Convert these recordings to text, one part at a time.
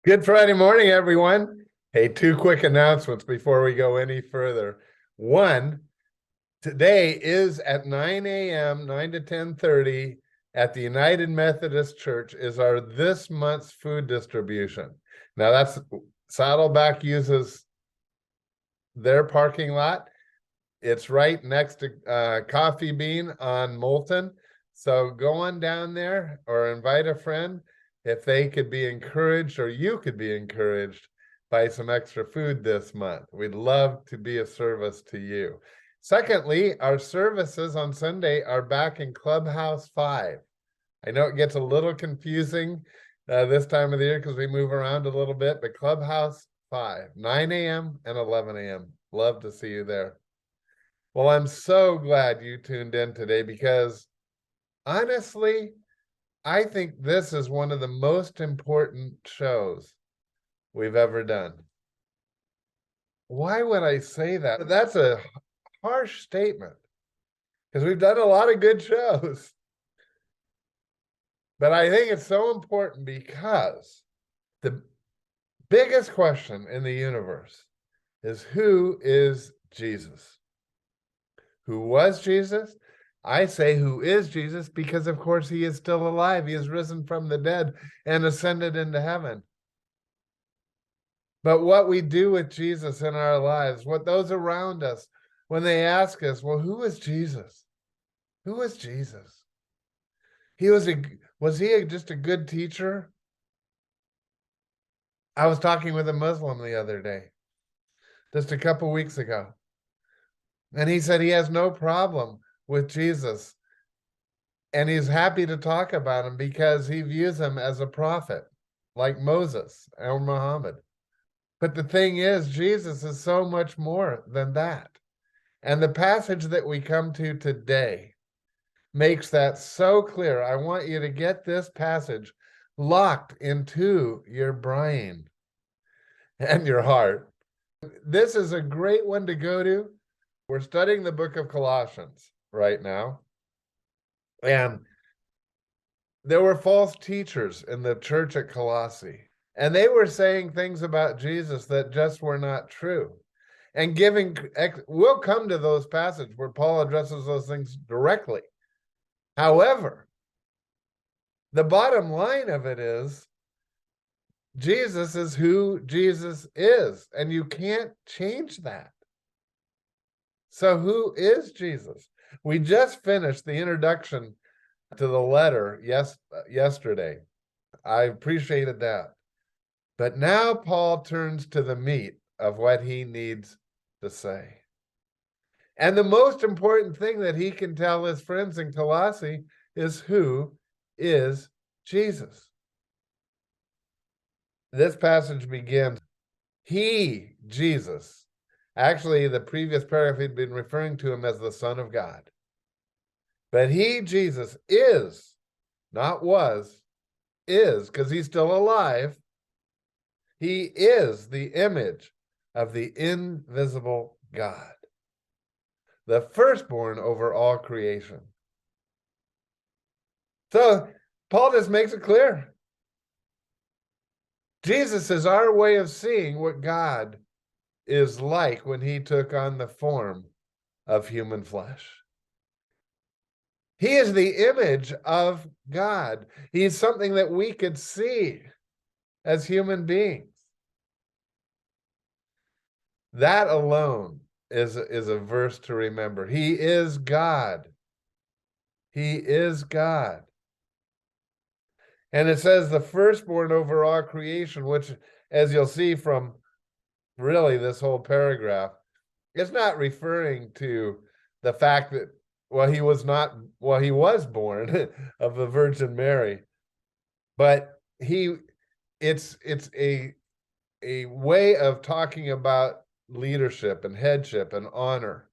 Good Friday morning, everyone. Hey, two quick announcements before we go any further. One, today is at 9 a.m., 9 to 10:30 at the United Methodist Church is our this month's food distribution. Now that's Saddleback uses their parking lot. It's right next to Coffee Bean on Moulton. So go on down there or invite a friend if they could be encouraged or you could be encouraged by some extra food this month. We'd love to be of service to you. Secondly, our services on Sunday are back in Clubhouse 5. I know it gets a little confusing this time of the year because we move around a little bit, but Clubhouse 5, 9 a.m. and 11 a.m. Love to see you there. Well, I'm so glad you tuned in today because honestly, I think this is one of the most important shows we've ever done. Why would I say that? That's a harsh statement because we've done a lot of good shows. But I think it's so important because the biggest question in the universe is who is Jesus? Who was Jesus? I say who is Jesus because, of course, he is still alive. He is risen from the dead and ascended into heaven. But what we do with Jesus in our lives, what those around us, when they ask us, well, who is Jesus? Who is Jesus? Was he just a good teacher? I was talking with a Muslim the other day, just a couple weeks ago. And he said he has no problem with Jesus. And he's happy to talk about him because he views him as a prophet, like Moses or Muhammad. But the thing is, Jesus is so much more than that. And the passage that we come to today makes that so clear. I want you to get this passage locked into your brain and your heart. This is a great one to go to. We're studying the book of Colossians right now. And there were false teachers in the church at Colossae, and they were saying things about Jesus that just were not true. And we'll come to those passages where Paul addresses those things directly. However, the bottom line of it is Jesus is who Jesus is, and you can't change that. So who is Jesus? We just finished the introduction to the letter yesterday. I appreciated that. But now Paul turns to the meat of what he needs to say. And the most important thing that he can tell his friends in Colossae is who is Jesus. This passage begins, he, Jesus. Actually, the previous paragraph he'd been referring to him as the Son of God. But he, Jesus, is, not was, is, because he's still alive. He is the image of the invisible God, the firstborn over all creation. So Paul just makes it clear. Jesus is our way of seeing what God is like when he took on the form of human flesh. He is the image of God. He's something that we could see as human beings. That alone is a verse to remember. He is God. He is God. And it says the firstborn over all creation, which, as you'll see from really this whole paragraph, it's not referring to the fact that, he was born of the Virgin Mary, but it's a way of talking about leadership and headship and honor,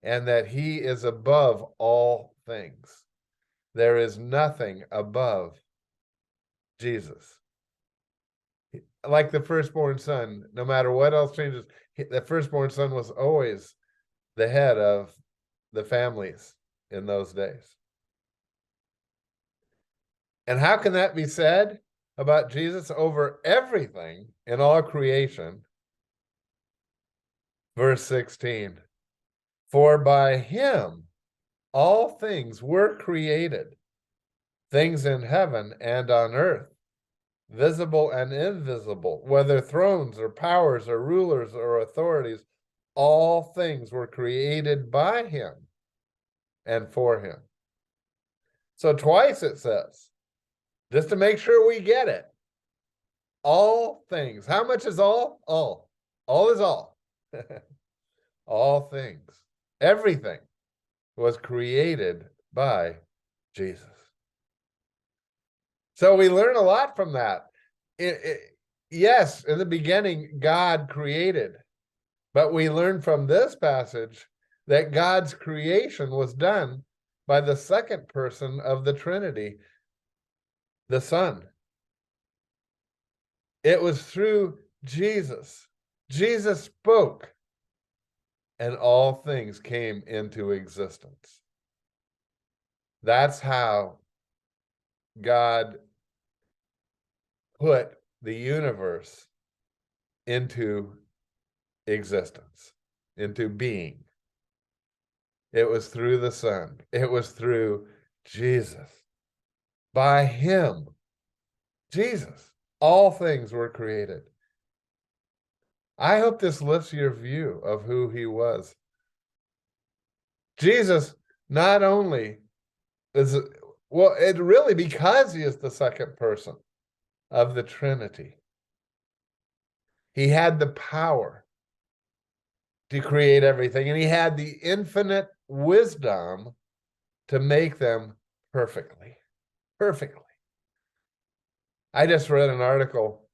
and that he is above all things. There is nothing above Jesus. Like the firstborn son, no matter what else changes, the firstborn son was always the head of the families in those days. And how can that be said? about Jesus over everything in all creation. Verse 16, for by him all things were created, things in heaven and on earth, visible and invisible, whether thrones or powers or rulers or authorities, all things were created by him and for him. So twice it says, just to make sure we get it, all things. How much is all? All. All is all. All things. Everything was created by Jesus. So we learn a lot from that. Yes, in the beginning, God created. But we learn from this passage that God's creation was done by the second person of the Trinity, the Son. It was through Jesus. Jesus spoke, and all things came into existence. That's how God put the universe into existence, into being. It was through the Son. It was through Jesus. By him, Jesus, all things were created. I hope this lifts your view of who he was. Jesus not only is, well, it really because he is the second person of the Trinity. He had the power to create everything, and he had the infinite wisdom to make them perfectly. Perfectly. I just read an article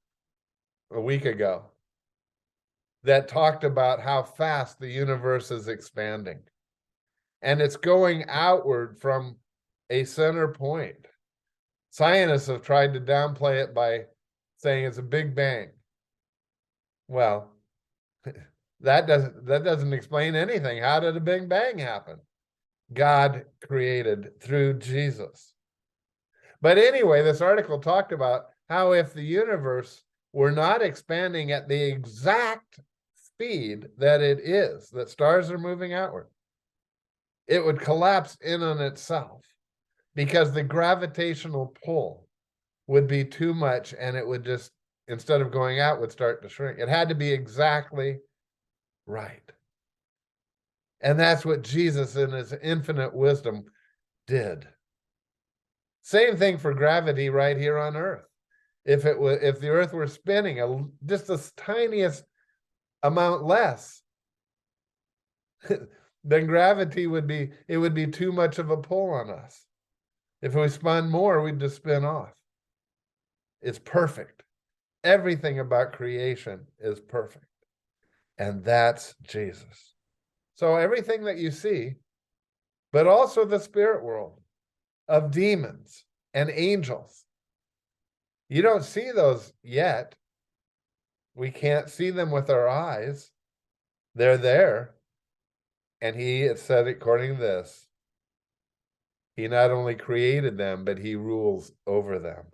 a week ago that talked about how fast the universe is expanding. And it's going outward from a center point. Scientists have tried to downplay it by saying it's a Big Bang. Well, that doesn't explain anything. How did a Big Bang happen? God created through Jesus. But anyway, this article talked about how if the universe were not expanding at the exact speed that it is, that stars are moving outward, it would collapse in on itself because the gravitational pull would be too much, and it would just, instead of going out, would start to shrink. It had to be exactly right. And that's what Jesus in his infinite wisdom did. Same thing for gravity right here on Earth. If the Earth were spinning just the tiniest amount less, then gravity would be too much of a pull on us. If we spun more, we'd just spin off. It's perfect. Everything about creation is perfect. And that's Jesus. So everything that you see, but also the spirit world of demons and angels, you don't see those yet. We can't see them with our eyes. They're there. And he said, according to this, he not only created them, but he rules over them.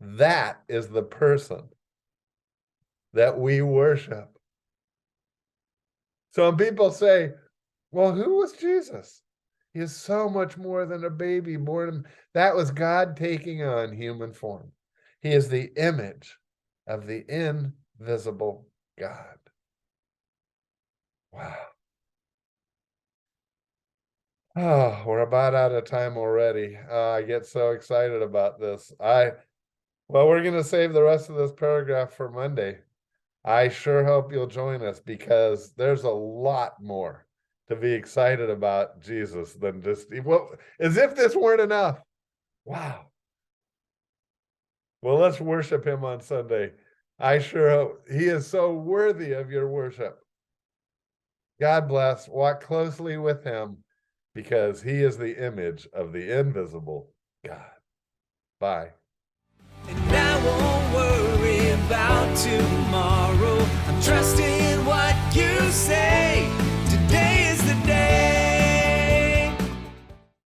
That is the person that we worship. Some people say, well, who was Jesus? He is so much more than a baby born. That was God taking on human form. He is the image of the invisible God. Wow. Oh, we're about out of time already. I get so excited about this. Well, we're going to save the rest of this paragraph for Monday. I sure hope you'll join us because there's a lot more to be excited about Jesus than just, well, as if this weren't enough. Wow. Well, let's worship him on Sunday. I sure hope he is so worthy of your worship. God bless. Walk closely with him because he is the image of the invisible God. Bye. And I won't worry about tomorrow.